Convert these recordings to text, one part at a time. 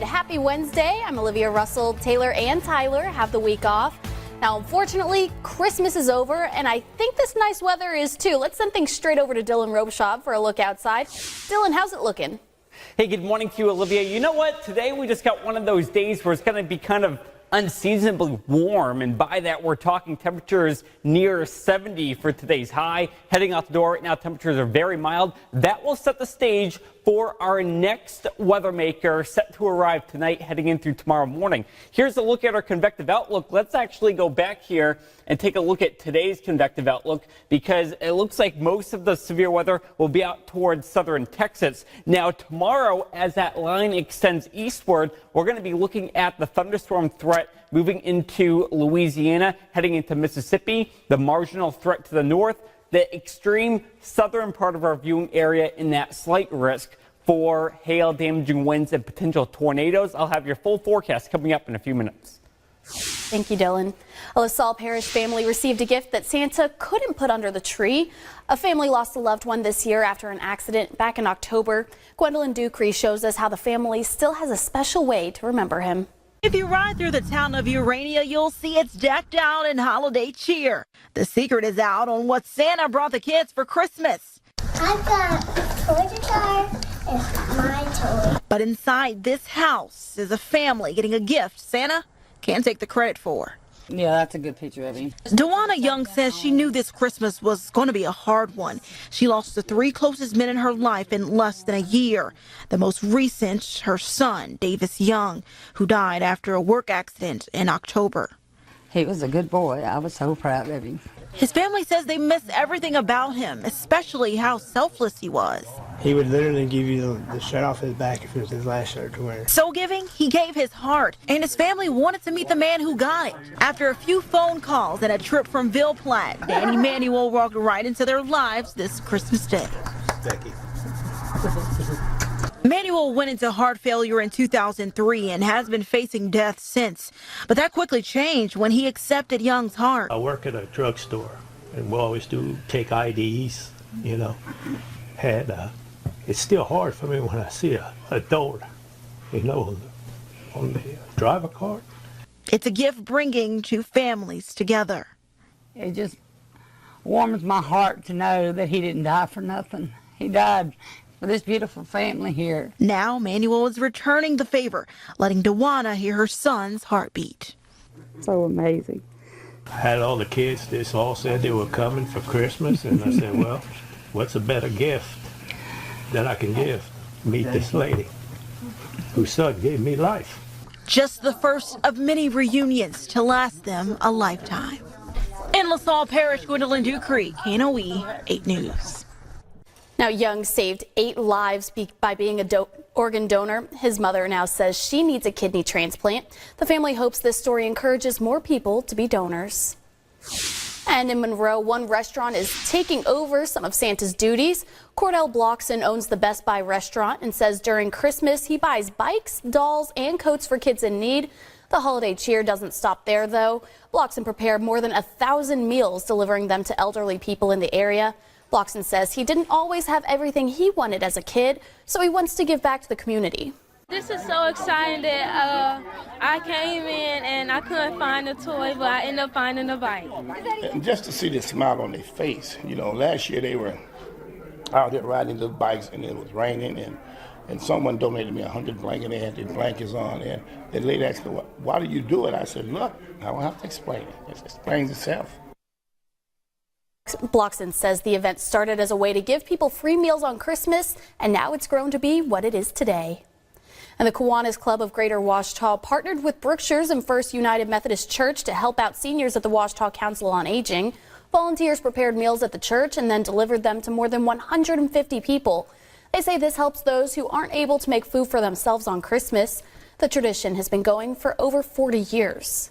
happy Wednesday. I'm Olivia Russell. Taylor and Tyler have the week off. Now, unfortunately, Christmas is over, and I think this nice weather is too. Let's send things straight over to Robichaud for a look outside. Dylan, how's it looking? Hey, good morning to you, Olivia. You know what? Today we just got one of those days where it's going to be kind of unseasonably warm, and by that we're talking temperatures near 70 for today's high. Heading out the door right now, temperatures are very mild. That will set the stage for our next weather maker set to arrive tonight heading in through tomorrow morning. Here's a look at our convective outlook. Let's actually go back here and take a look at today's convective outlook, because it looks like most of the severe weather will be out towards southern Texas. Now tomorrow, as that line extends eastward, we're going to be looking at the thunderstorm threat moving into Louisiana, heading into Mississippi, the marginal threat to the north, the extreme southern part of our viewing area in that slight risk for hail, damaging winds, and potential tornadoes. I'll have your full forecast coming up in a few minutes. Thank you, Dylan. A LaSalle Parish family received a gift that Santa couldn't put under the tree. A family lost a loved one this year after an accident back in October. Gwendolyn Ducree shows us how the family still has a special way to remember him. If you ride through the town of Urania, you'll see it's decked out in holiday cheer. The secret is out on what Santa brought the kids for Christmas. I got a toy car and my toy. But inside this house is a family getting a gift Santa can't take the credit for. Yeah, that's a good picture of him. Dewana Young says she knew this Christmas was going to be a hard one. She lost the three closest men in her life in less than a year. The most recent, her son, Davis Young, who died after a work accident in October. He was a good boy. I was so proud of him. His family says they miss everything about him, especially how selfless he was. He would literally give you the shirt off his back if it was his last shirt to wear. So giving, he gave his heart, and his family wanted to meet the man who got it. After a few phone calls and a trip from Ville Platte, Danny Manuel walked right into their lives this Christmas Day. Becky. Manuel went into heart failure in 2003 and has been facing death since. But that quickly changed when he accepted Young's heart. I work at a drugstore, and we always do take IDs, you know. And it's still hard for me when I see a donor, you know, on the driver card. It's a gift bringing two families together. It just warms my heart to know that he didn't die for nothing. He died for this beautiful family here. Now Manuel is returning the favor, letting Dewana hear her son's heartbeat. So amazing. I had all the kids, they all said they were coming for Christmas, and I said, well, what's a better gift that I can give? Meet this lady whose son gave me life. Just the first of many reunions to last them a lifetime. In LaSalle Parish, Gwendolyn Ducree, KNOE-8 News. Now, Young saved 8 lives by being an organ donor. His mother now says she needs a kidney transplant. The family hopes this story encourages more people to be donors. And in Monroe, one restaurant is taking over some of Santa's duties. Cordell Blockson owns the Best Buy restaurant and says during Christmas he buys bikes, dolls, and coats for kids in need. The holiday cheer doesn't stop there, though. Blockson prepared more than 1,000 meals, delivering them to elderly people in the area. Blockson says he didn't always have everything he wanted as a kid, so he wants to give back to the community. This is so exciting that I came in and I couldn't find a toy, but I ended up finding a bike. And just to see the smile on their face, you know, last year they were out there riding the bikes and it was raining, and someone donated me 100 blankets. They had their blankets on, and the lady asked me, why do you do it? I said, look, I don't have to explain it. It explains itself. Blockson says the event started as a way to give people free meals on Christmas, and now it's grown to be what it is today. And the Kiwanis Club of Greater Ouachita partnered with Brookshire's and First United Methodist Church to help out seniors at the Ouachita Council on Aging. Volunteers prepared meals at the church and then delivered them to more than 150 people. They say this helps those who aren't able to make food for themselves on Christmas. The tradition has been going for over 40 years.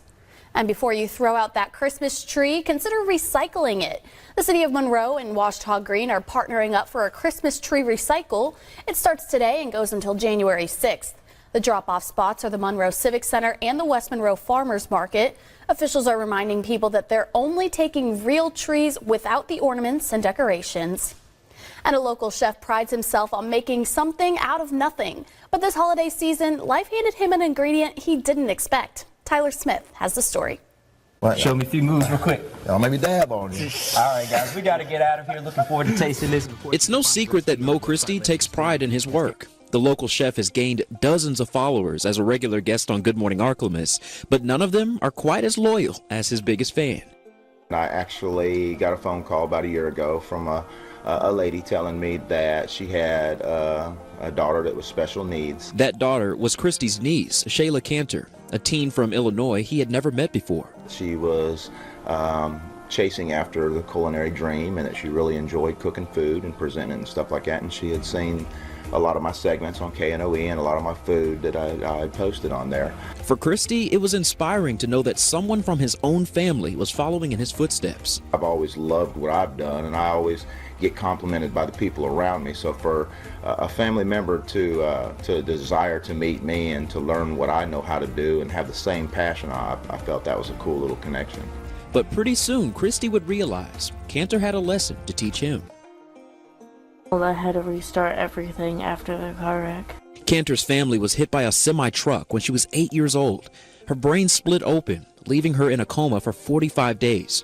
And before you throw out that Christmas tree, consider recycling it. The city of Monroe and Ouachita Green are partnering up for a Christmas tree recycle. It starts today and goes until January 6th. The drop-off spots are the Monroe Civic Center and the West Monroe Farmers Market. Officials are reminding people that they're only taking real trees without the ornaments and decorations. And a local chef prides himself on making something out of nothing. But this holiday season, life handed him an ingredient he didn't expect. Tyler Smith has the story. Show me a few moves real quick. I'll maybe dab on you. All right, guys, we got to get out of here. Looking forward to tasting this. It's no secret that Mo Christie takes pride in his work. The local chef has gained dozens of followers as a regular guest on Good Morning ArkLaMiss, but none of them are quite as loyal as his biggest fan. I actually got a phone call about a year ago from a lady telling me that she had a daughter that was special needs. That daughter was Christie's niece, Shayla Cantor, a teen from Illinois he had never met before. She was chasing after the culinary dream, and that she really enjoyed cooking food and presenting and stuff like that, and she had seen a lot of my segments on KNOE and a lot of my food that I posted on there. For Christie, it was inspiring to know that someone from his own family was following in his footsteps. I've always loved what I've done, and I always get complimented by the people around me. So for a family member to desire to meet me and to learn what I know how to do and have the same passion, I felt that was a cool little connection. But pretty soon, Christie would realize Cantor had a lesson to teach him. I had to restart everything after the car wreck. Cantor's family was hit by a semi-truck when she was 8 years old. Her brain split open, leaving her in a coma for 45 days.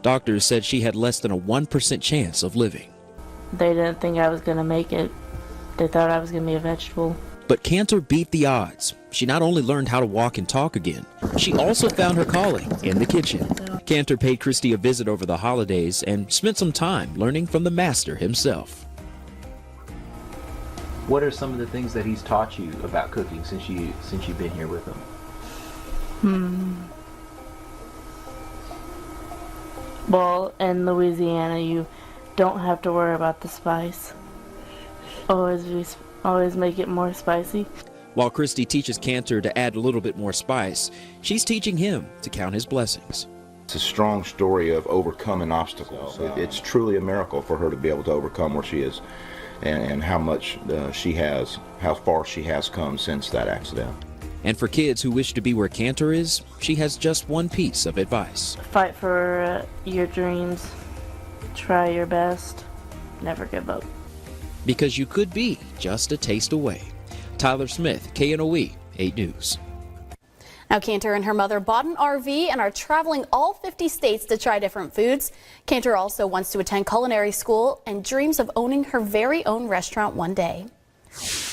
Doctors said she had less than a 1% chance of living. They didn't think I was going to make it. They thought I was going to be a vegetable. But Cantor beat the odds. She not only learned how to walk and talk again, she also found her calling in the kitchen. Cantor paid Christie a visit over the holidays and spent some time learning from the master himself. What are some of the things that he's taught you about cooking since you've been here with him? Well, in Louisiana, you don't have to worry about the spice. Always make it more spicy. While Christie teaches Cantor to add a little bit more spice, she's teaching him to count his blessings. It's a strong story of overcoming obstacles. It's truly a miracle for her to be able to overcome where she is and how much how far she has come since that accident. And for kids who wish to be where Cantor is, she has just one piece of advice. Fight for your dreams. Try your best. Never give up. Because you could be just a taste away. Tyler Smith, KNOE 8 News. Now, Cantor and her mother bought an RV and are traveling all 50 states to try different foods. Cantor also wants to attend culinary school and dreams of owning her very own restaurant one day.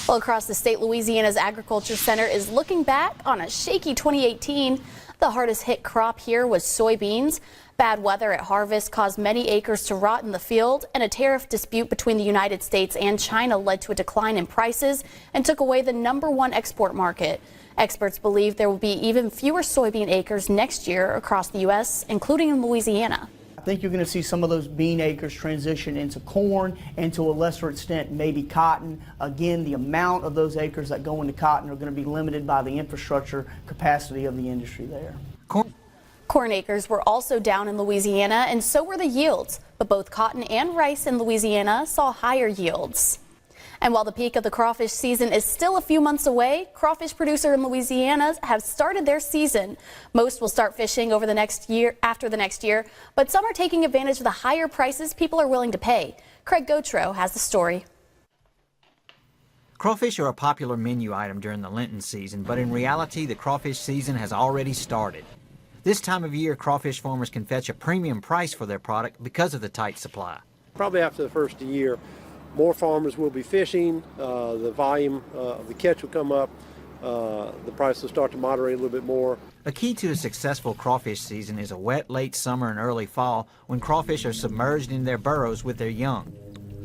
Well, across the state, Louisiana's Agriculture Center is looking back on a shaky 2018. The hardest hit crop here was soybeans. Bad weather at harvest caused many acres to rot in the field, and a tariff dispute between the United States and China led to a decline in prices and took away the #1 export market. Experts believe there will be even fewer soybean acres next year across the U.S., including in Louisiana. I think you're going to see some of those bean acres transition into corn and to a lesser extent maybe cotton. Again, the amount of those acres that go into cotton are going to be limited by the infrastructure capacity of the industry there. Corn acres were also down in Louisiana, and so were the yields. But both cotton and rice in Louisiana saw higher yields. And while the peak of the crawfish season is still a few months away, crawfish producers in Louisiana have started their season. Most will start fishing over the next year, after the next year, but some are taking advantage of the higher prices people are willing to pay. Craig Gautreaux has the story. Crawfish are a popular menu item during the Lenten season, but in reality, the crawfish season has already started. This time of year, crawfish farmers can fetch a premium price for their product because of the tight supply. Probably after the first year, more farmers will be fishing, the volume of the catch will come up, the price will start to moderate a little bit more. A key to a successful crawfish season is a wet late summer and early fall when crawfish are submerged in their burrows with their young.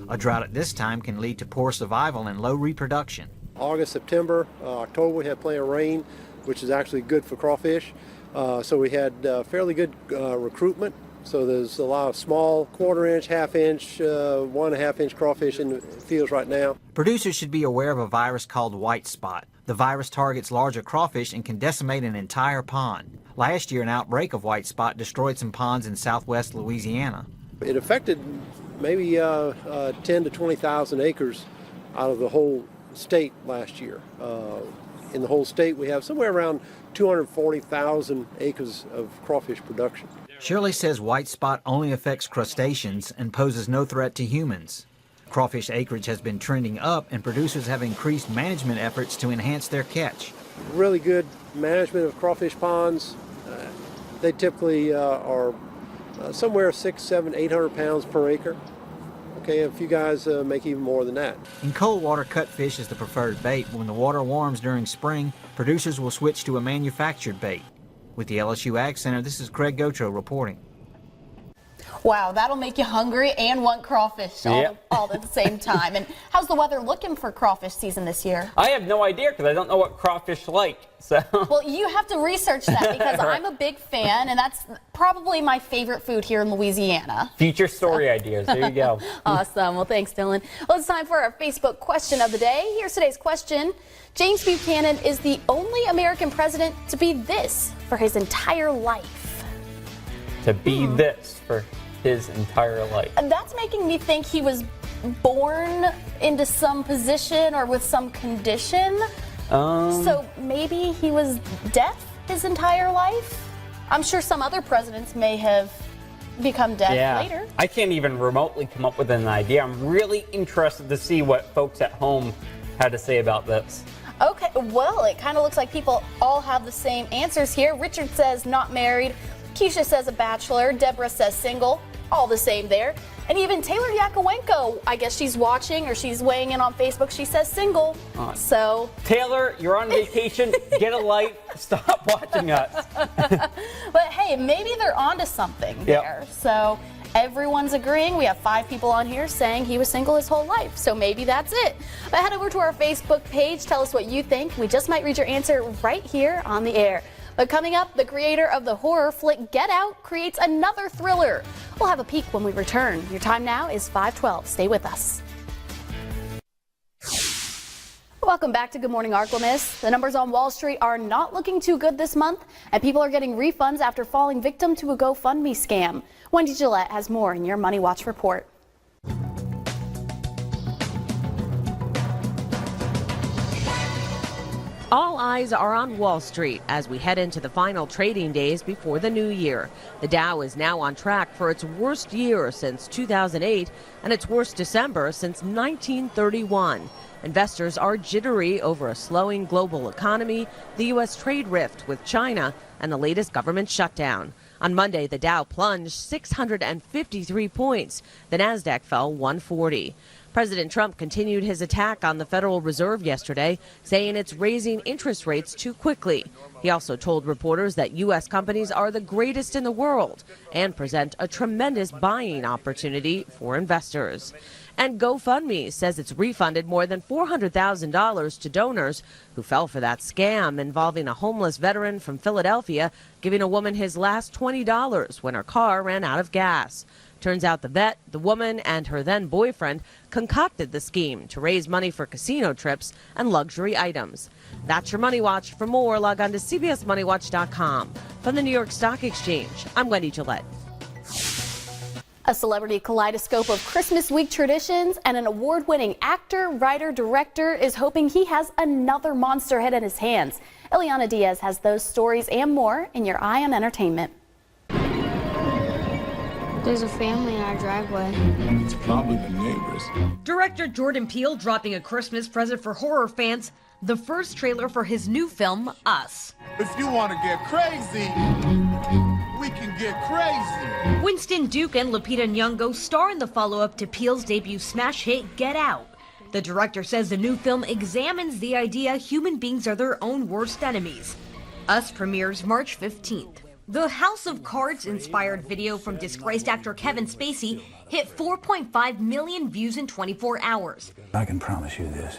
A drought at this time can lead to poor survival and low reproduction. August, September, October we had plenty of rain, which is actually good for crawfish. So we had fairly good recruitment. So there's a lot of small 1/4 inch, 1/2 inch, 1.5 inch crawfish in the fields right now. Producers should be aware of a virus called white spot. The virus targets larger crawfish and can decimate an entire pond. Last year, an outbreak of white spot destroyed some ponds in southwest Louisiana. It affected maybe 10 to 20,000 acres out of the whole state last year. In the whole state, we have somewhere around 240,000 acres of crawfish production. Shirley says white spot only affects crustaceans and poses no threat to humans. Crawfish acreage has been trending up, and producers have increased management efforts to enhance their catch. Really good management of crawfish ponds. They typically are somewhere 600, 700, 800 pounds per acre. Okay, a few guys make even more than that. In cold water, cutfish is the preferred bait. When the water warms during spring, producers will switch to a manufactured bait. With the LSU Ag Center, this is Craig Gautreaux reporting. Wow, that'll make you hungry and want crawfish all at the same time. And how's the weather looking for crawfish season this year? I have no idea because I don't know what crawfish like. So. Well, you have to research that because I'm a big fan, and that's probably my favorite food here in Louisiana. Future story ideas. There you go. Awesome. Well, thanks, Dylan. Well, it's time for our Facebook question of the day. Here's today's question. James Buchanan is the only American president to be this for his entire life. To be this for his entire life. And that's making me think he was born into some position or with some condition. So maybe he was deaf his entire life? I'm sure some other presidents may have become deaf later. I can't even remotely come up with an idea. I'm really interested to see what folks at home had to say about this. Okay, well, it kind of looks like people all have the same answers here. Richard says not married. Keisha says a bachelor. Deborah says single. All the same there. And even Taylor Yakowenko, I guess she's watching or she's weighing in on Facebook. She says single. So Taylor, you're on vacation. Get a life. Stop watching us. But hey, maybe they're onto something there. So everyone's agreeing. We have 5 people on here saying he was single his whole life. So maybe that's it. But head over to our Facebook page. Tell us what you think. We just might read your answer right here on the air. But coming up, the creator of the horror flick Get Out creates another thriller. We'll have a peek when we return. Your time now is 5:12. Stay with us. Welcome back to Good Morning ArkLaMiss. The numbers on Wall Street are not looking too good this month, and people are getting refunds after falling victim to a GoFundMe scam. Wendy Gillette has more in your Money Watch report. All eyes are on Wall Street as we head into the final trading days before the new year. The Dow is now on track for its worst year since 2008 and its worst December since 1931. Investors are jittery over a slowing global economy, the U.S. trade rift with China, and the latest government shutdown. On Monday, the Dow plunged 653 points. The Nasdaq fell 140. President Trump continued his attack on the Federal Reserve yesterday, saying it's raising interest rates too quickly. He also told reporters that U.S. companies are the greatest in the world and present a tremendous buying opportunity for investors. And GoFundMe says it's refunded more than $400,000 to donors who fell for that scam involving a homeless veteran from Philadelphia giving a woman his last $20 when her car ran out of gas. Turns out the vet, the woman, and her then boyfriend concocted the scheme to raise money for casino trips and luxury items. That's your Money Watch. For more, log on to CBSMoneyWatch.com. From the New York Stock Exchange, I'm Wendy Gillette. A celebrity kaleidoscope of Christmas week traditions, and an award-winning actor, writer, director is hoping he has another monster hit in his hands. Ileana Diaz has those stories and more in your Eye on Entertainment. There's a family in our driveway. It's probably the neighbors. Director Jordan Peele dropping a Christmas present for horror fans, the first trailer for his new film, Us. If you want to get crazy, we can get crazy. Winston Duke and Lupita Nyong'o star in the follow-up to Peele's debut smash hit, Get Out. The director says the new film examines the idea human beings are their own worst enemies. Us premieres March 15th. The House of Cards-inspired video from disgraced actor Kevin Spacey hit 4.5 million views in 24 hours. I can promise you this.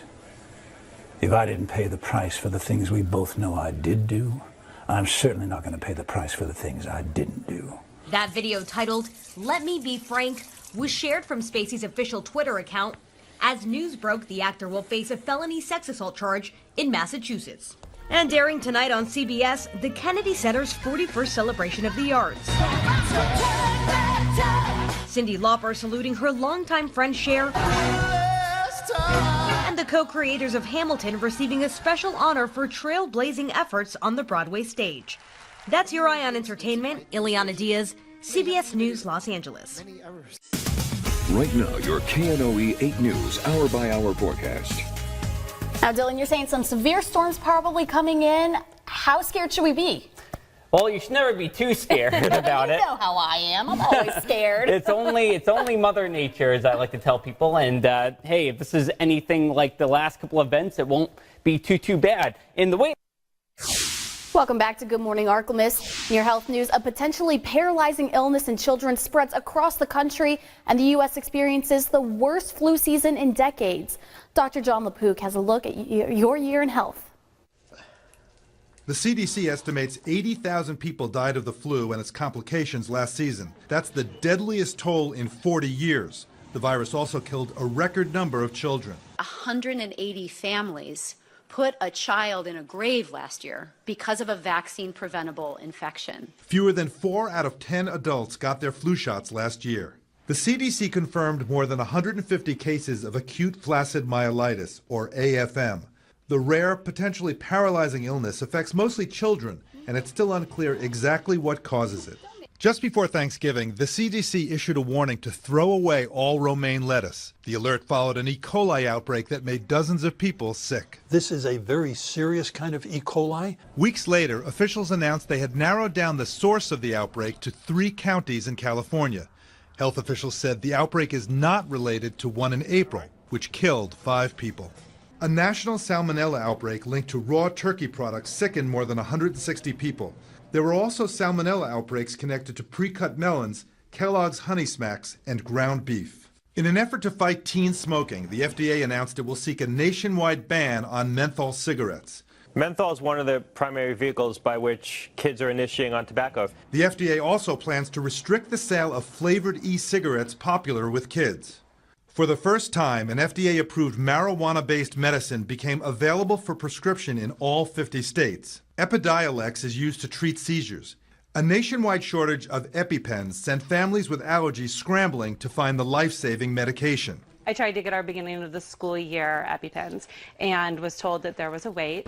If I didn't pay the price for the things we both know I did do, I'm certainly not going to pay the price for the things I didn't do. That video, titled Let Me Be Frank, was shared from Spacey's official Twitter account. As news broke, the actor will face a felony sex assault charge in Massachusetts. And airing tonight on CBS, the Kennedy Center's 41st celebration of the arts. Cyndi Lauper saluting her longtime friend Cher. And the co-creators of Hamilton receiving a special honor for trailblazing efforts on the Broadway stage. That's your Eye on Entertainment. Ileana Diaz, CBS News, Los Angeles. Right now, your KNOE 8 News hour-by-hour forecast. Now, Dylan, you're saying some severe storms probably coming in. How scared should we be? Well, you should never be too scared about it. You know how I am. I'm always scared. It's only Mother Nature, as I like to tell people. And hey, if this is anything like the last couple of events, it won't be too bad. In the way. Welcome back to Good Morning ArkLaMiss. In your health news, a potentially paralyzing illness in children spreads across the country, and the U.S. experiences the worst flu season in decades. Dr. John LaPook has a look at your year in health. The CDC estimates 80,000 people died of the flu and its complications last season. That's the deadliest toll in 40 years. The virus also killed a record number of children. 180 families put a child in a grave last year because of a vaccine-preventable infection. Fewer than 4 out of 10 adults got their flu shots last year. The CDC confirmed more than 150 cases of acute flaccid myelitis, or AFM. The rare, potentially paralyzing illness affects mostly children, and it's still unclear exactly what causes it. Just before Thanksgiving, the CDC issued a warning to throw away all romaine lettuce. The alert followed an E. coli outbreak that made dozens of people sick. This is a very serious kind of E. coli. Weeks later, officials announced they had narrowed down the source of the outbreak to 3 counties in California. Health officials said the outbreak is not related to one in April, which killed 5 people. A national salmonella outbreak linked to raw turkey products sickened more than 160 people. There were also salmonella outbreaks connected to pre-cut melons, Kellogg's Honey Smacks, and ground beef. In an effort to fight teen smoking, the FDA announced it will seek a nationwide ban on menthol cigarettes. Menthol is one of the primary vehicles by which kids are initiating on tobacco. The FDA also plans to restrict the sale of flavored e-cigarettes popular with kids. For the first time, an FDA-approved marijuana-based medicine became available for prescription in all 50 states. Epidiolex is used to treat seizures. A nationwide shortage of EpiPens sent families with allergies scrambling to find the life-saving medication. I tried to get our beginning of the school year EpiPens and was told that there was a wait.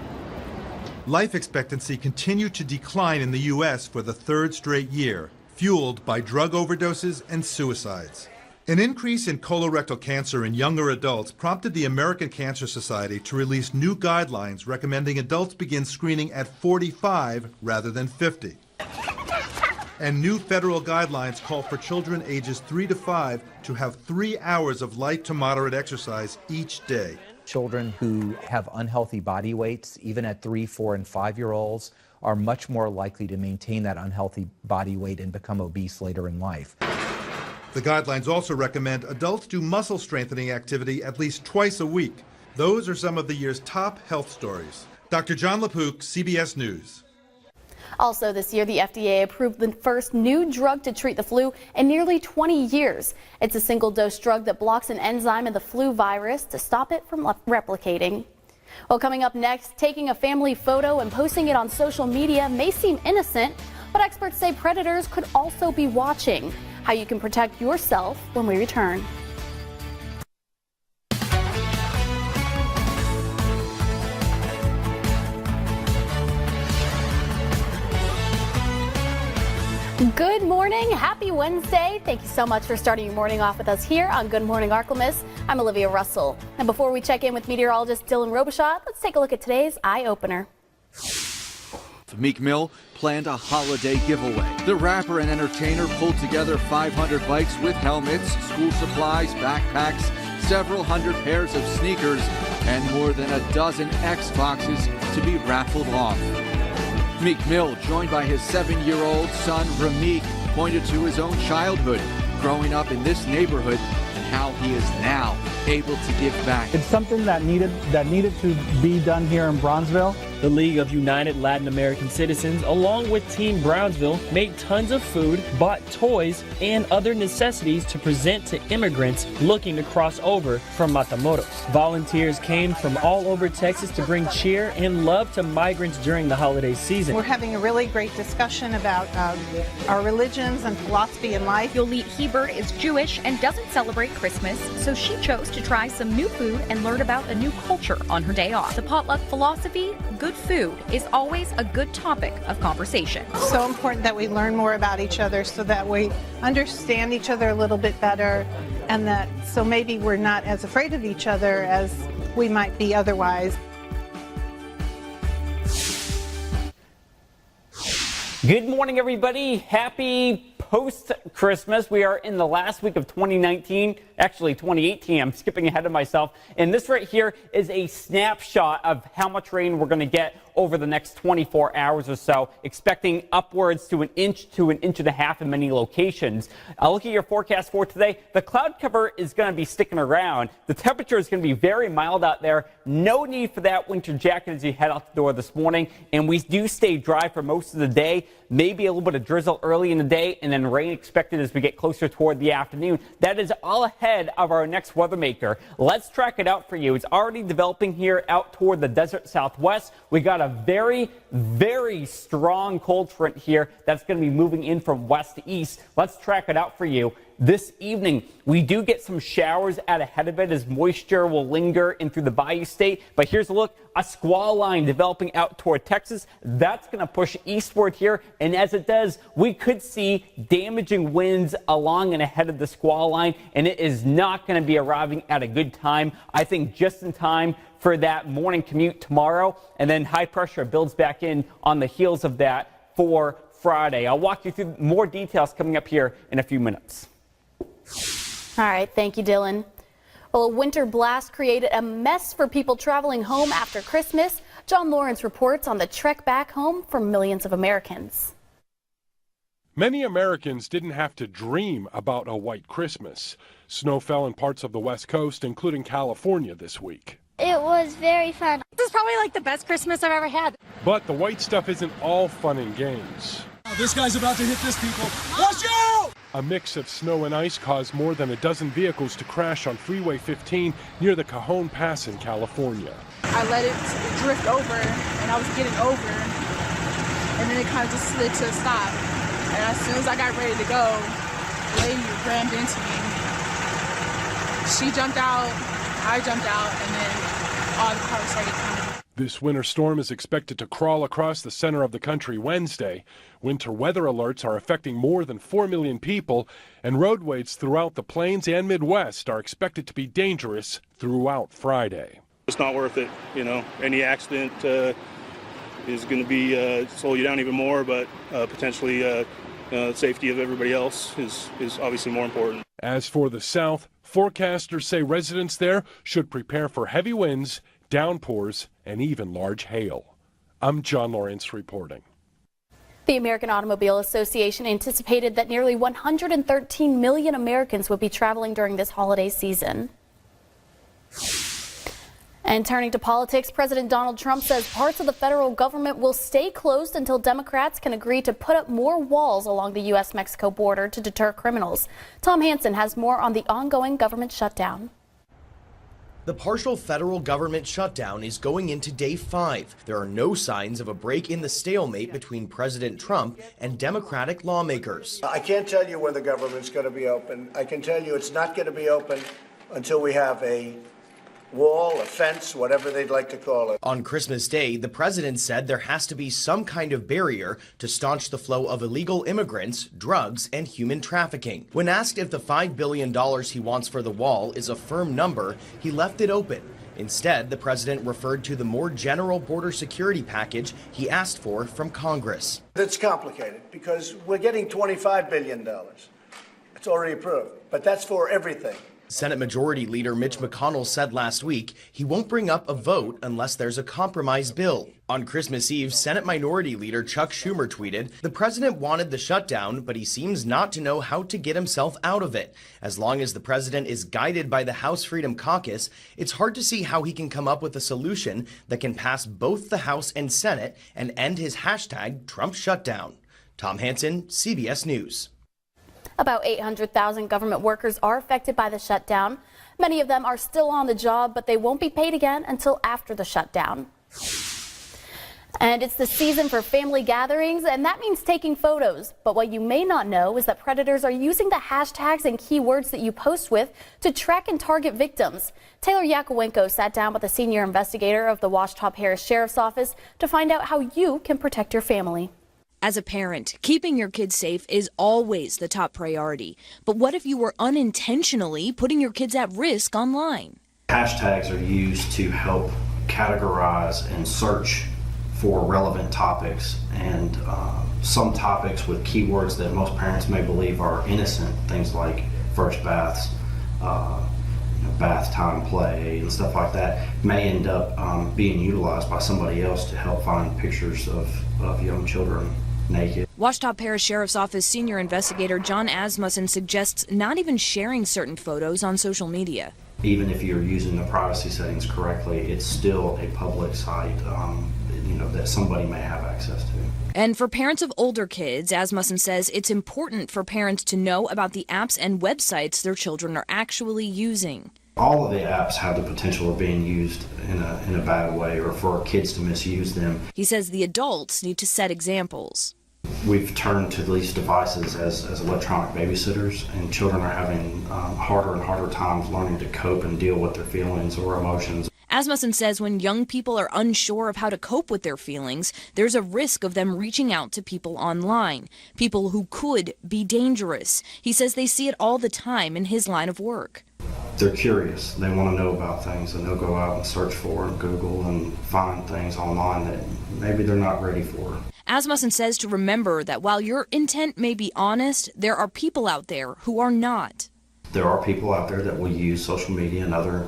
Life expectancy continued to decline in the U.S. for the 3rd straight year, fueled by drug overdoses and suicides. An increase in colorectal cancer in younger adults prompted the American Cancer Society to release new guidelines recommending adults begin screening at 45 rather than 50. And new federal guidelines call for children ages 3 to 5 to have 3 hours of light to moderate exercise each day. Children who have unhealthy body weights, even at 3, 4, and 5-year-olds, are much more likely to maintain that unhealthy body weight and become obese later in life. The guidelines also recommend adults do muscle strengthening activity at least twice a week. Those are some of the year's top health stories. Dr. John LaPook, CBS News. Also this year, the FDA approved the first new drug to treat the flu in nearly 20 years. It's a single-dose drug that blocks an enzyme in the flu virus to stop it from replicating. Well, coming up next, taking a family photo and posting it on social media may seem innocent, but experts say predators could also be watching. How you can protect yourself when we return. Good morning. Happy Wednesday. Thank you so much for starting your morning off with us here on Good Morning ArkLaMiss. I'm Olivia Russell. And before we check in with meteorologist Dylan Robichaud, let's take a look at today's eye-opener. Meek Mill planned a holiday giveaway. The rapper and entertainer pulled together 500 bikes with helmets, school supplies, backpacks, several hundred pairs of sneakers, and more than a dozen Xboxes to be raffled off. Meek Mill, joined by his 7-year-old son Rameek, pointed to his own childhood, growing up in this neighborhood, and how he is now able to give back. It's something that needed to be done here in Bronzeville. The League of United Latin American Citizens, along with Team Brownsville, made tons of food, bought toys, and other necessities to present to immigrants looking to cross over from Matamoros. Volunteers came from all over Texas to bring cheer and love to migrants during the holiday season. We're having a really great discussion about our religions and philosophy in life. Yolit Heber is Jewish and doesn't celebrate Christmas, so she chose to try some new food and learn about a new culture on her day off. The potluck philosophy, good good food is always a good topic of conversation. It's so important that we learn more about each other so that we understand each other a little bit better, and that so maybe we're not as afraid of each other as we might be otherwise. Good morning, everybody. Happy post-Christmas. We are in the last week of 2019, actually 2018. I'm skipping ahead of myself. And this right here is a snapshot of how much rain we're going to get over the next 24 hours or so, expecting upwards to an inch and a half in many locations. Look at your forecast for today. The cloud cover is going to be sticking around. The temperature is going to be very mild out there. No need for that winter jacket as you head out the door this morning. And we do stay dry for most of the day. Maybe a little bit of drizzle early in the day and then rain expected as we get closer toward the afternoon. That is all ahead of our next weather maker. Let's track it out for you. It's already developing here out toward the desert southwest. We got a very, very strong cold front here that's going to be moving in from west to east. Let's track it out for you. This evening, we do get some showers out ahead of it as moisture will linger in through the Bayou State. But here's a look, a squall line developing out toward Texas. That's going to push eastward here. And as it does, we could see damaging winds along and ahead of the squall line. And it is not going to be arriving at a good time. I think just in time for that morning commute tomorrow. And then high pressure builds back in on the heels of that for Friday. I'll walk you through more details coming up here in a few minutes. All right, thank you, Dylan. Well, a winter blast created a mess for people traveling home after Christmas. John Lawrence reports on the trek back home for millions of Americans. Many Americans didn't have to dream about a white Christmas. Snow fell in parts of the West Coast, including California this week. It was very fun. This is probably like the best Christmas I've ever had. But the white stuff isn't all fun and games. This guy's about to hit this, people. Watch out! A mix of snow and ice caused more than a dozen vehicles to crash on Freeway 15 near the Cajon Pass in California. I let it drift over, and I was getting over, and then it kind of just slid to a stop. And as soon as I got ready to go, the lady rammed into me. She jumped out, I jumped out, and then all the cars started coming. This winter storm is expected to crawl across the center of the country Wednesday. Winter weather alerts are affecting more than 4 million people, and roadways throughout the plains and Midwest are expected to be dangerous throughout Friday. It's not worth it, you know. Any accident is going to be slow you down even more, but potentially the safety of everybody else is obviously more important. As for the South, forecasters say residents there should prepare for heavy winds, downpours, and even large hail. I'm John Lawrence reporting. The American Automobile Association anticipated that nearly 113 million Americans would be traveling during this holiday season. And turning to politics, President Donald Trump says parts of the federal government will stay closed until Democrats can agree to put up more walls along the U.S.-Mexico border to deter criminals. Tom Hansen has more on the ongoing government shutdown. The partial federal government shutdown is going into day 5. There are no signs of a break in the stalemate between President Trump and Democratic lawmakers. I can't tell you when the government's going to be open. I can tell you it's not going to be open until we have a wall, a fence, whatever they'd like to call it. On Christmas Day, the president said there has to be some kind of barrier to staunch the flow of illegal immigrants, drugs, and human trafficking. When asked if the $5 billion he wants for the wall is a firm number, he left it open. Instead, the president referred to the more general border security package he asked for from Congress. It's complicated because we're getting $25 billion. It's already approved, but that's for everything. Senate Majority Leader Mitch McConnell said last week he won't bring up a vote unless there's a compromise bill. On Christmas Eve, Senate Minority Leader Chuck Schumer tweeted, "The president wanted the shutdown, but he seems not to know how to get himself out of it. As long as the president is guided by the House Freedom Caucus, it's hard to see how he can come up with a solution that can pass both the House and Senate and end his hashtag Trump shutdown." Tom Hansen, CBS News. About 800,000 government workers are affected by the shutdown. Many of them are still on the job, but they won't be paid again until after the shutdown. And it's the season for family gatherings, and that means taking photos. But what you may not know is that predators are using the hashtags and keywords that you post with to track and target victims. Taylor Yakowenko sat down with a senior investigator of the Ouachita Parish Sheriff's Office to find out how you can protect your family. As a parent, keeping your kids safe is always the top priority. But what if you were unintentionally putting your kids at risk online? Hashtags are used to help categorize and search for relevant topics, and some topics with keywords that most parents may believe are innocent, things like first baths, bath time play and stuff like that, may end up being utilized by somebody else to help find pictures of young children naked. Ouachita Parish Sheriff's Office Senior Investigator John Asmussen suggests not even sharing certain photos on social media. Even if you're using the privacy settings correctly, it's still a public site that somebody may have access to. And for parents of older kids, Asmussen says it's important for parents to know about the apps and websites their children are actually using. All of the apps have the potential of being used in a bad way or for kids to misuse them. He says the adults need to set examples. We've turned to these devices as electronic babysitters, and children are having harder and harder times learning to cope and deal with their feelings or emotions. Asmussen says when young people are unsure of how to cope with their feelings, there's a risk of them reaching out to people online, people who could be dangerous. He says they see it all the time in his line of work. They're curious. They want to know about things, and they'll go out and search for and Google and find things online that maybe they're not ready for. Asmussen says to remember that while your intent may be honest, there are people out there who are not. There are people out there that will use social media and other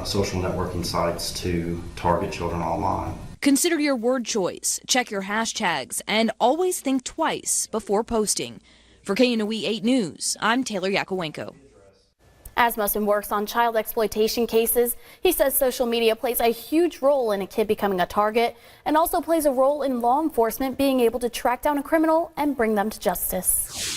social networking sites to target children online. Consider your word choice, check your hashtags, and always think twice before posting. For KNOE 8 News, I'm Taylor Yakowenko. Asmussen works on child exploitation cases. He says social media plays a huge role in a kid becoming a target and also plays a role in law enforcement being able to track down a criminal and bring them to justice.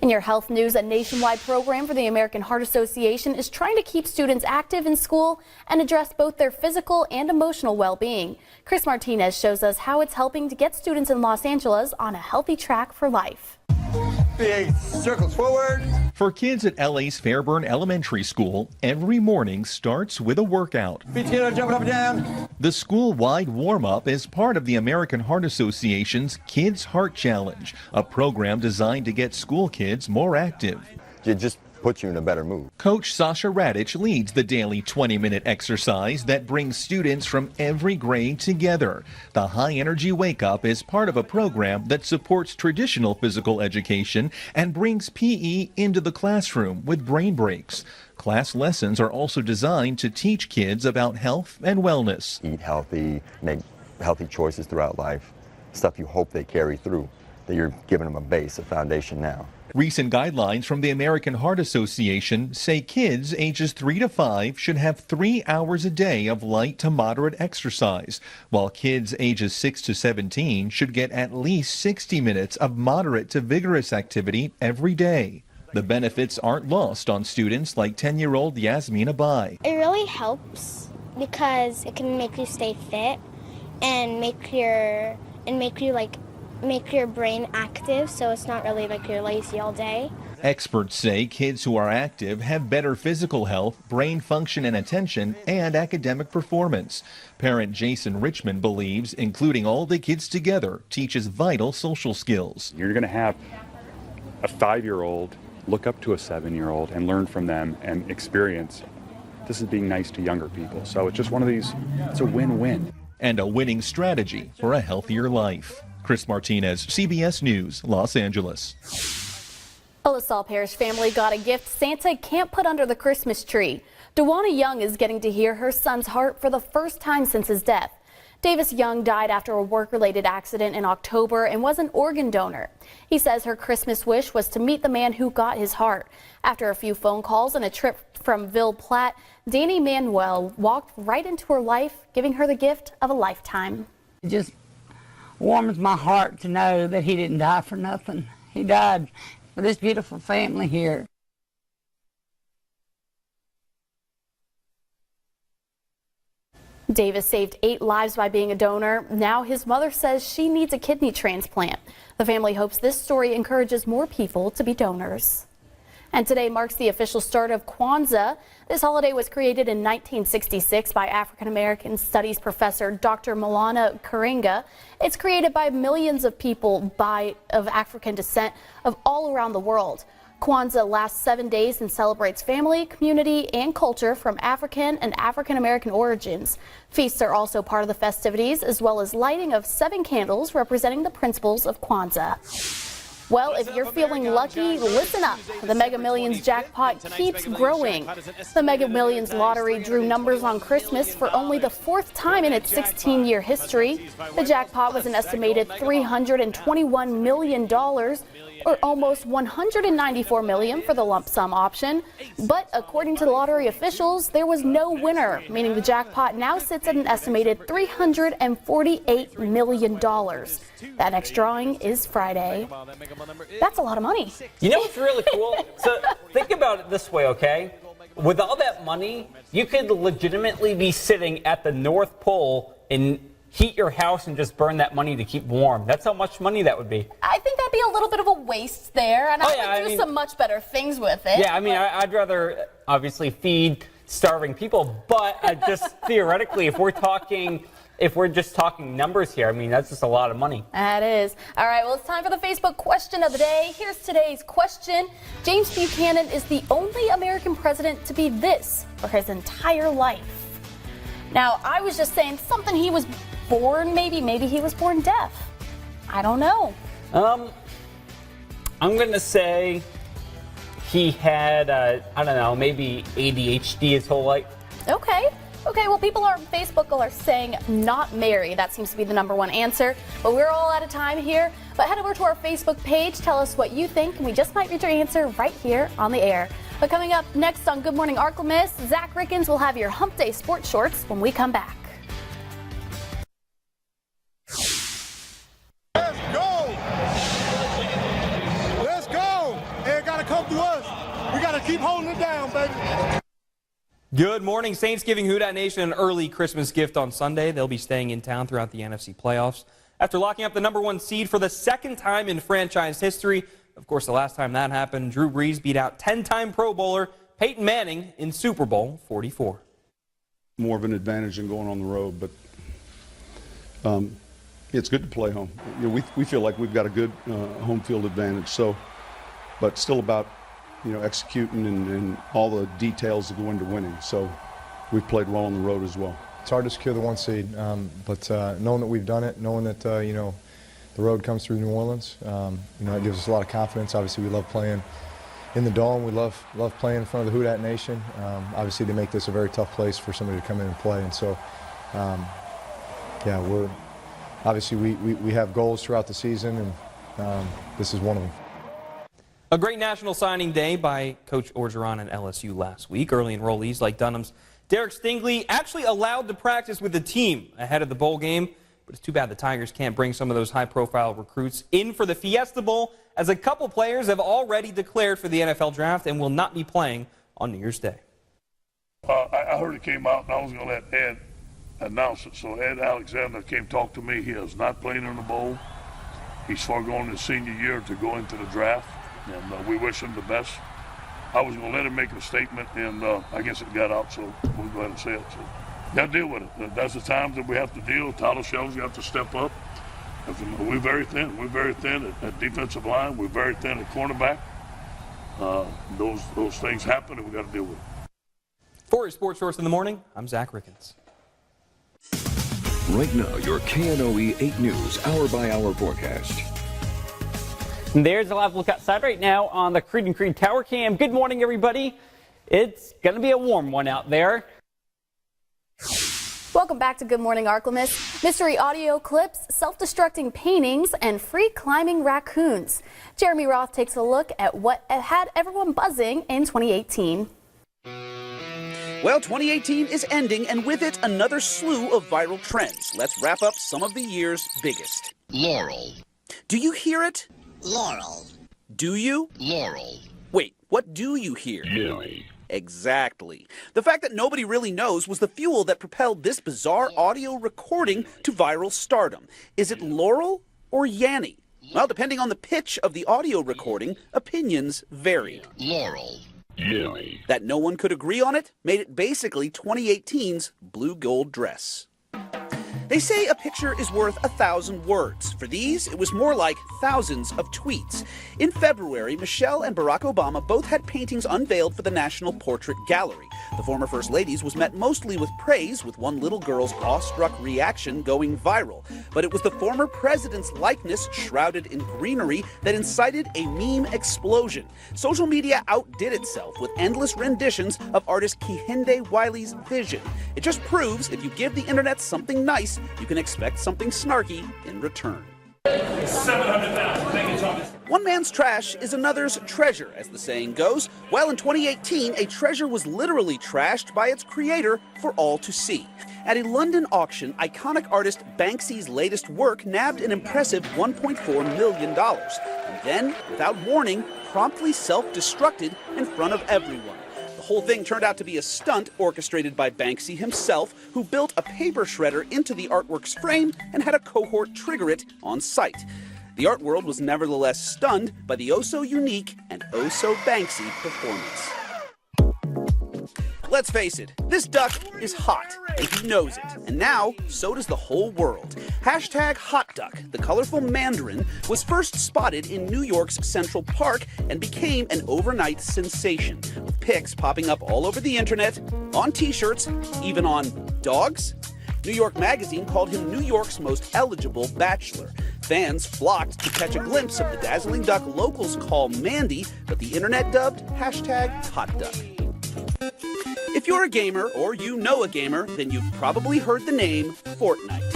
In your health news, a nationwide program for the American Heart Association is trying to keep students active in school and address both their physical and emotional well-being. Chris Martinez shows us how it's helping to get students in Los Angeles on a healthy track for life. Big circles forward. For kids at LA's Fairburn Elementary School, every morning starts with a workout. Feet together, jumping up and down. The school-wide warm-up is part of the American Heart Association's Kids Heart Challenge, a program designed to get school kids more active. It just puts you in a better mood. Coach Sasha Radich leads the daily 20-minute exercise that brings students from every grade together. The High Energy Wake Up is part of a program that supports traditional physical education and brings PE into the classroom with brain breaks. Class lessons are also designed to teach kids about health and wellness. Eat healthy, make healthy choices throughout life, stuff you hope they carry through, that you're giving them a base, a foundation now. Recent guidelines from the American Heart Association say kids ages 3 to 5 should have 3 hours a day of light to moderate exercise, while kids ages 6 to 17 should get at least 60 minutes of moderate to vigorous activity every day. The benefits aren't lost on students like 10-year-old Yasmin Abai. It really helps because it can make you stay fit and make your brain active, so it's not really like you're lazy all day. Experts say kids who are active have better physical health, brain function and attention, and academic performance. Parent Jason Richmond believes including all the kids together teaches vital social skills. You're going to have a 5-year-old look up to a 7-year-old and learn from them and experience. This is being nice to younger people. So it's just one of these, it's a win-win. And a winning strategy for a healthier life. Chris Martinez, CBS News, Los Angeles. A LaSalle Parish family got a gift Santa can't put under the Christmas tree. Dewana Young is getting to hear her son's heart for the first time since his death. Davis Young died after a work-related accident in October and was an organ donor. He says her Christmas wish was to meet the man who got his heart. After a few phone calls and a trip from Ville Platte, Danny Manuel walked right into her life, giving her the gift of a lifetime. It just warms my heart to know that he didn't die for nothing. He died for this beautiful family here. Davis saved 8 lives by being a donor. Now his mother says she needs a kidney transplant. The family hopes this story encourages more people to be donors. And today marks the official start of Kwanzaa. This holiday was created in 1966 by African-American studies professor Dr. Malana Karenga. It's created by millions of people of African descent of all around the world. Kwanzaa lasts 7 days and celebrates family, community, and culture from African and African-American origins. Feasts are also part of the festivities, as well as lighting of 7 candles representing the principles of Kwanzaa. Well, if you're feeling lucky, listen up. The Mega Millions jackpot keeps growing. The Mega Millions lottery drew numbers on Christmas for only the 4th time in its 16-year history. The jackpot was an estimated $321 million, or almost $194 million for the lump sum option. But according to the lottery officials, there was no winner, meaning the jackpot now sits at an estimated $348 million. That next drawing is Friday. That's a lot of money. You know what's really cool? So think about it this way, okay? With all that money, you could legitimately be sitting at the North Pole and heat your house and just burn that money to keep warm. That's how much money that would be. I think that'd be a little bit of a waste there, and I would do some much better things with it. Yeah, I mean, I'd rather obviously feed starving people, but just theoretically, if we're just talking numbers here, I mean, that's just a lot of money. That is. All right, well, it's time for the Facebook question of the day. Here's today's question. James Buchanan is the only American president to be this for his entire life. Now, I was just saying something he was born, maybe he was born deaf. I don't know. I'm going to say he had, I don't know, maybe ADHD his whole life. Okay, well, people on Facebook are saying not married. That seems to be the #1 answer. But we're all out of time here. But head over to our Facebook page, tell us what you think, and we just might read your answer right here on the air. But coming up next on Good Morning ArkLaMiss, Zach Rickens will have your Hump Day sports shorts when we come back. Let's go! Let's go! It gotta come through us. We gotta keep holding it down, baby. Good morning. Saints giving Who Dat Nation an early Christmas gift on Sunday. They'll be staying in town throughout the NFC playoffs after locking up the #1 seed for the 2nd time in franchise history. Of course, the last time that happened, Drew Brees beat out 10-time Pro Bowler Peyton Manning in Super Bowl 44. More of an advantage than going on the road, but it's good to play home. You know, we feel like we've got a good home field advantage. So, but still about executing and all the details that go into winning. So, we've played well on the road as well. It's hard to secure the 1 seed, but knowing that we've done it, knowing that the road comes through New Orleans, it gives us a lot of confidence. Obviously, we love playing in the Dome. We love playing in front of the Who Dat Nation. Obviously, they make this a very tough place for somebody to come in and play. And so, we're obviously we have goals throughout the season, and this is one of them. A great national signing day by Coach Orgeron and LSU last week. Early enrollees like Dunham's Derek Stingley actually allowed to practice with the team ahead of the bowl game. But it's too bad the Tigers can't bring some of those high-profile recruits in for the Fiesta Bowl, as a couple players have already declared for the NFL draft and will not be playing on New Year's Day. I heard it came out, and I was going to let Ed announce it. So Ed Alexander came talk to me. He is not playing in the bowl. He's foregoing his senior year to go into the draft, and we wish him the best. I was going to let him make a statement, and I guess it got out, so we'll go ahead and say it. So. Got to deal with it. That's the times that we have to deal. Tyler Shells got to step up. We're very thin. We're very thin at defensive line. We're very thin at cornerback. Those things happen, and we got to deal with it. For your Sports Shorts in the Morning, I'm Zach Rickens. Right now, your KNOE 8 News hour-by-hour forecast. There's a live look outside right now on the Creed & Creed Tower Cam. Good morning, everybody. It's going to be a warm one out there. Welcome back to Good Morning ArkLaMiss. Mystery audio clips, self-destructing paintings, and free climbing raccoons. Jeremy Roth takes a look at what had everyone buzzing in 2018. Well, 2018 is ending, and with it, another slew of viral trends. Let's wrap up some of the year's biggest. Laurel. Do you hear it? Laurel. Do you? Laurel. Wait, what do you hear? Lily. Exactly. The fact that nobody really knows was the fuel that propelled this bizarre audio recording to viral stardom. Is it Laurel or Yanny? Well, depending on the pitch of the audio recording, opinions varied. Laurel. Yanny. That no one could agree on it made it basically 2018's Blue Gold Dress. They say a picture is worth 1,000 words. For these, it was more like thousands of tweets. In February, Michelle and Barack Obama both had paintings unveiled for the National Portrait Gallery. The former First Ladies was met mostly with praise, with one little girl's awestruck reaction going viral. But it was the former president's likeness, shrouded in greenery, that incited a meme explosion. Social media outdid itself with endless renditions of artist Kehinde Wiley's vision. It just proves if you give the internet something nice, you can expect something snarky in return. 700,000. Thank you, Thomas. One man's trash is another's treasure, as the saying goes. Well, in 2018, a treasure was literally trashed by its creator for all to see. At a London auction, iconic artist Banksy's latest work nabbed an impressive $1.4 million. And then, without warning, promptly self-destructed in front of everyone. The whole thing turned out to be a stunt orchestrated by Banksy himself, who built a paper shredder into the artwork's frame and had a cohort trigger it on site. The art world was nevertheless stunned by the oh-so-unique and oh-so-Banksy performance. Let's face it, this duck is hot, and he knows it. And now, so does the whole world. Hashtag Hot Duck, the colorful mandarin, was first spotted in New York's Central Park and became an overnight sensation, with pics popping up all over the internet, on t-shirts, even on dogs. New York Magazine called him New York's most eligible bachelor. Fans flocked to catch a glimpse of the dazzling duck locals call Mandy, but the internet dubbed hashtag Hot Duck. If you're a gamer, or you know a gamer, then you've probably heard the name Fortnite.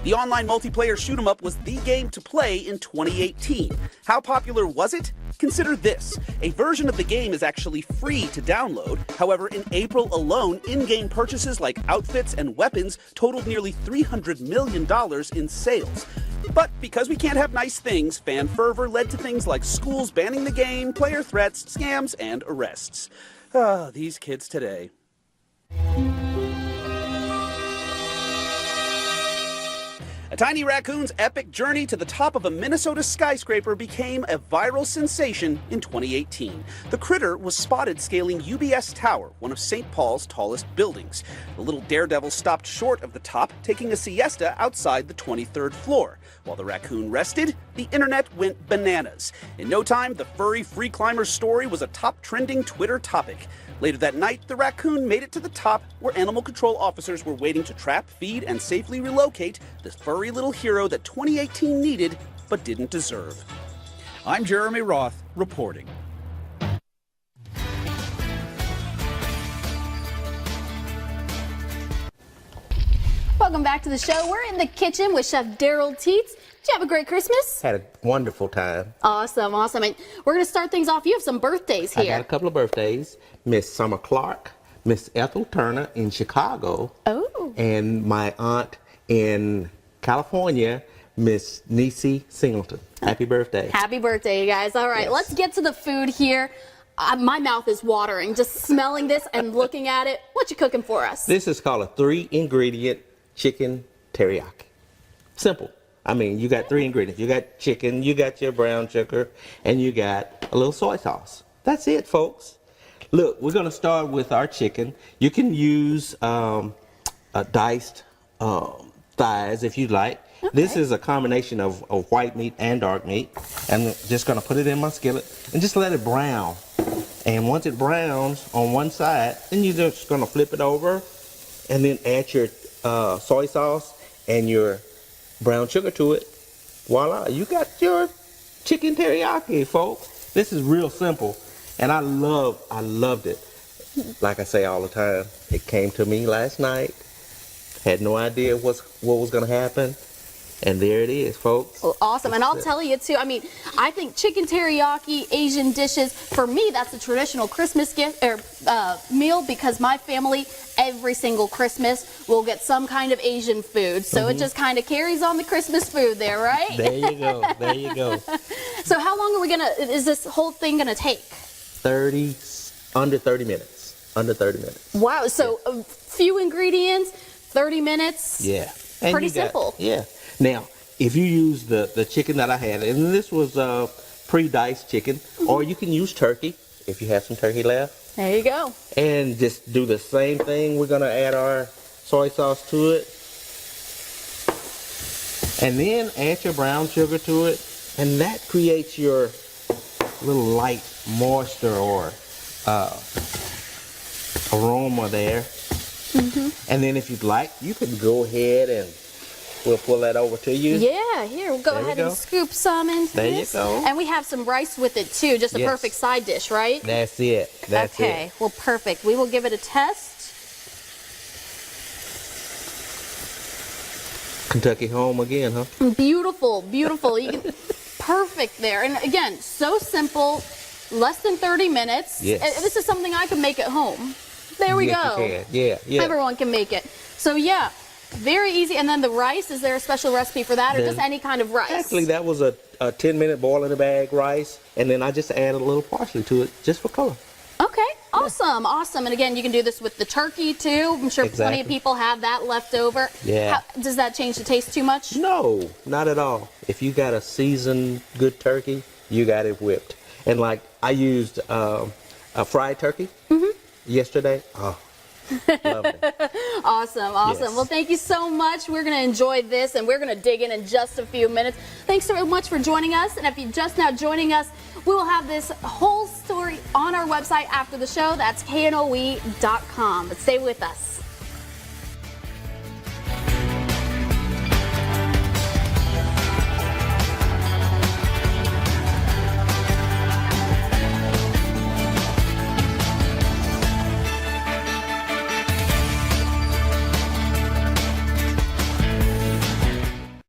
The online multiplayer shoot-'em-up was the game to play in 2018. How popular was it? Consider this. A version of the game is actually free to download. However, in April alone, in-game purchases like outfits and weapons totaled nearly $300 million in sales. But because we can't have nice things, fan fervor led to things like schools banning the game, player threats, scams, and arrests. Ah, these kids today. A tiny raccoon's epic journey to the top of a Minnesota skyscraper became a viral sensation in 2018. The critter was spotted scaling UBS Tower, one of St. Paul's tallest buildings. The little daredevil stopped short of the top, taking a siesta outside the 23rd floor. While the raccoon rested, the internet went bananas. In no time, the furry free climber's story was a top trending Twitter topic. Later that night, the raccoon made it to the top, where animal control officers were waiting to trap, feed, and safely relocate this furry little hero that 2018 needed but didn't deserve. I'm Jeremy Roth, reporting. Welcome back to the show. We're in the kitchen with Chef Daryl Teets. Did you have a great Christmas? Had a wonderful time. Awesome, awesome. And we're going to start things off. You have some birthdays here. I got a couple of birthdays. Miss Summer Clark, Miss Ethel Turner in Chicago. Oh. And my aunt in California, Miss Niecy Singleton. Happy birthday. Happy birthday, you guys. All right, let's get to the food here. My mouth is watering just smelling this and looking at it. What you cooking for us? This is called a 3-ingredient chicken teriyaki. Simple. I mean, you got 3 ingredients. You got chicken, you got your brown sugar, and you got a little soy sauce. That's it, folks. Look, we're going to start with our chicken. You can use diced thighs if you'd like. Okay. This is a combination of white meat and dark meat. I'm just going to put it in my skillet and just let it brown. And once it browns on one side, then you're just going to flip it over and then add your soy sauce and your brown sugar to it. Voila, you got your chicken teriyaki, folks. This is real simple, and I loved it. Like I say all the time, it came to me last night. Had no idea what was going to happen, and there it is, folks. Well, awesome, and I'll tell you too, I mean, I think chicken teriyaki, Asian dishes, for me, that's a traditional Christmas gift or meal, because my family, every single Christmas, will get some kind of Asian food. So it just kind of carries on the Christmas food there, right? There you go, there you go. So how long are we is this whole thing gonna take? 30 Under 30 minutes. Under 30 minutes. Wow. So a few ingredients, 30 minutes. Yeah. Pretty simple. Yeah. Now, if you use the chicken that I had, and this was pre-diced chicken, or you can use turkey if you have some turkey left. There you go. And just do the same thing. We're going to add our soy sauce to it. And then add your brown sugar to it. And that creates your little light moisture or aroma there. And then if you'd like, you can go ahead and we'll pull that over to you. Yeah, here, we'll go ahead and scoop some into this. There you go. And we have some rice with it too, just a perfect side dish, right? That's it. That's it. Okay, well, perfect. We will give it a test. Kentucky home again, huh? Beautiful, beautiful. You can, perfect there. And again, so simple, less than 30 minutes. Yes. And this is something I can make at home. There we Yes, go. you can. Yeah, yeah. Everyone can make it. So yeah, very easy. And then the rice, is there a special recipe for that, or just any kind of rice? Actually, that was a 10-minute boil in the bag rice, and then I just added a little parsley to it just for color. Okay, awesome, awesome. And again, you can do this with the turkey too. I'm sure plenty of people have that left over. Yeah. Does that change the taste too much? No, not at all. If you got a seasoned good turkey, you got it whipped. And like I used a fried turkey yesterday. Oh, lovely. Awesome, awesome. Yes. Well, thank you so much. We're going to enjoy this, and we're going to dig in just a few minutes. Thanks so much for joining us. And if you're just now joining us, we will have this whole story on our website after the show. That's KNOE.com. But stay with us.